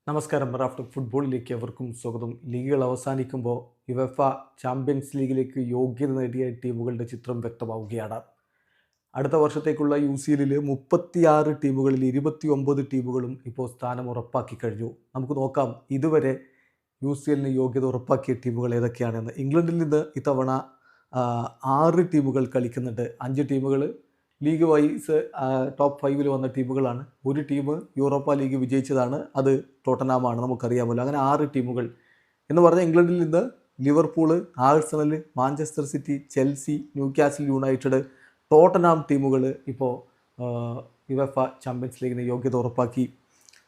നമസ്കാരം. റാഫ്റ്റർ ഫുട്ബോളിലേക്ക് അവർക്കും സ്വാഗതം. ലീഗുകൾ അവസാനിക്കുമ്പോൾ യുവേഫ ചാമ്പ്യൻസ് ലീഗിലേക്ക് യോഗ്യത നേടിയ ടീമുകളുടെ ചിത്രം വ്യക്തമാവുകയാണ്. അടുത്ത വർഷത്തേക്കുള്ള UCL 36 ടീമുകളിൽ 29 ടീമുകളും ഇപ്പോൾ സ്ഥാനം ഉറപ്പാക്കി കഴിഞ്ഞു. നമുക്ക് നോക്കാം ഇതുവരെ UCL യോഗ്യത ഉറപ്പാക്കിയ ടീമുകൾ ഏതൊക്കെയാണെന്ന്. ഇംഗ്ലണ്ടിൽ നിന്ന് ഇത്തവണ 6 ടീമുകൾ കളിക്കുന്നുണ്ട്. 5 ടീമുകൾ ലീഗ് വൈസ് ടോപ്പ് 5 വന്ന ടീമുകളാണ്. ഒരു ടീം യൂറോപ്പ ലീഗ് വിജയിച്ചതാണ്, അത് ടോട്ടനാമാണ്, നമുക്കറിയാമല്ലോ. അങ്ങനെ 6 ടീമുകൾ എന്ന് പറഞ്ഞാൽ ഇംഗ്ലണ്ടിൽ നിന്ന് Liverpool, Arsenal, Manchester city, Chelsea, Newcastle United, Tottenham ടീമുകൾ ഇപ്പോൾ യുവേഫ ചാമ്പ്യൻസ് ലീഗിന് യോഗ്യത ഉറപ്പാക്കി.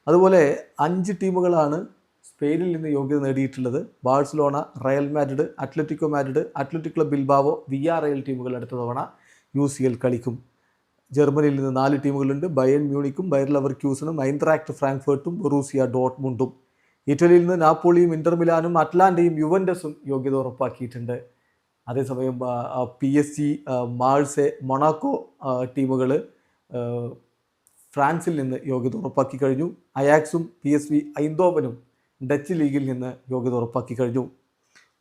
അതുപോലെ 5 ടീമുകളാണ് സ്പെയിനിൽ നിന്ന് യോഗ്യത നേടിയിട്ടുള്ളത്. Barcelona, Real Madrid, Atletico Madrid, Athletic Club Bilbao, Villarreal ടീമുകൾ അടുത്ത തവണ UCL കളിക്കും. ജർമ്മനിയിൽ നിന്ന് 4 ടീമുകളുണ്ട്. ബയൺ മ്യൂണിക്കും, ബയർ ലെവർക്യൂസനും, ഐൻട്രാക്ട് ഫ്രാങ്ക്ഫർട്ടും, ബൊറൂസിയ ഡോട്ട്മുണ്ടും. ഇറ്റലിയിൽ നിന്ന് നാപ്പോളിയും, ഇന്റർ മിലാനും, അറ്റ്ലാന്റയും, യുവൻറ്റസും യോഗ്യത ഉറപ്പാക്കിയിട്ടുണ്ട്. അതേസമയം PSG, മാഴ്സെ, മൊണാക്കോ ടീമുകൾ ഫ്രാൻസിൽ നിന്ന് യോഗ്യത ഉറപ്പാക്കി കഴിഞ്ഞു. അയാക്സും PSV ഐന്തോവനും ഡച്ച് ലീഗിൽ നിന്ന് യോഗ്യത ഉറപ്പാക്കി കഴിഞ്ഞു.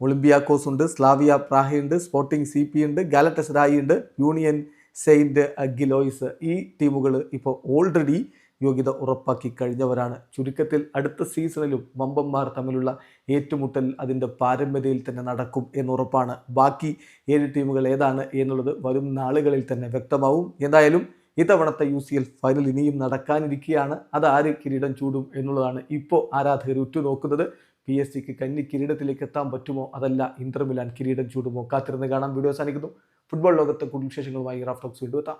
ഒളിമ്പിയാക്കോസ് ഉണ്ട്, സ്ലാവിയ പ്രാഹയുണ്ട്, സ്പോർട്ടിംഗ് CP ഉണ്ട്, ഗാലറ്റസറായി ഉണ്ട്, യൂണിയൻ സെയിൻറ്റ് ഗിലോയ്സ്. ഈ ടീമുകൾ ഇപ്പോൾ ഓൾറെഡി യോഗ്യത ഉറപ്പാക്കി കഴിഞ്ഞവരാണ്. ചുരുക്കത്തിൽ അടുത്ത സീസണിലും വമ്പന്മാർ തമ്മിലുള്ള ഏറ്റുമുട്ടൽ അതിൻ്റെ പാരമ്പര്യയിൽ തന്നെ നടക്കും എന്നുറപ്പാണ്. ബാക്കി 7 ടീമുകൾ ഏതാണ് എന്നുള്ളത് വരും നാളുകളിൽ തന്നെ വ്യക്തമാവും. എന്തായാലും ഇത്തവണത്തെ UCL ഫൈനൽ ഇനിയും നടക്കാനിരിക്കുകയാണ്. അത് ആര് കിരീടം ചൂടും എന്നുള്ളതാണ് ഇപ്പോൾ ആരാധകർ ഉറ്റുനോക്കുന്നത്. PSG കന്നി കിരീടത്തിലേക്ക് എത്താൻ പറ്റുമോ, അതല്ല ഇന്റർ മിലാൻ കിരീടം ചൂടുമോ? കാത്തിരുന്ന് കാണാം. വീഡിയോ അവസാനിക്കുന്നു. ഫുട്ബോൾ ലോകത്തെ കൂടുതൽ വിശേഷങ്ങളുമായി റാഫ് ടോക്സ് വീണ്ടും എത്താം.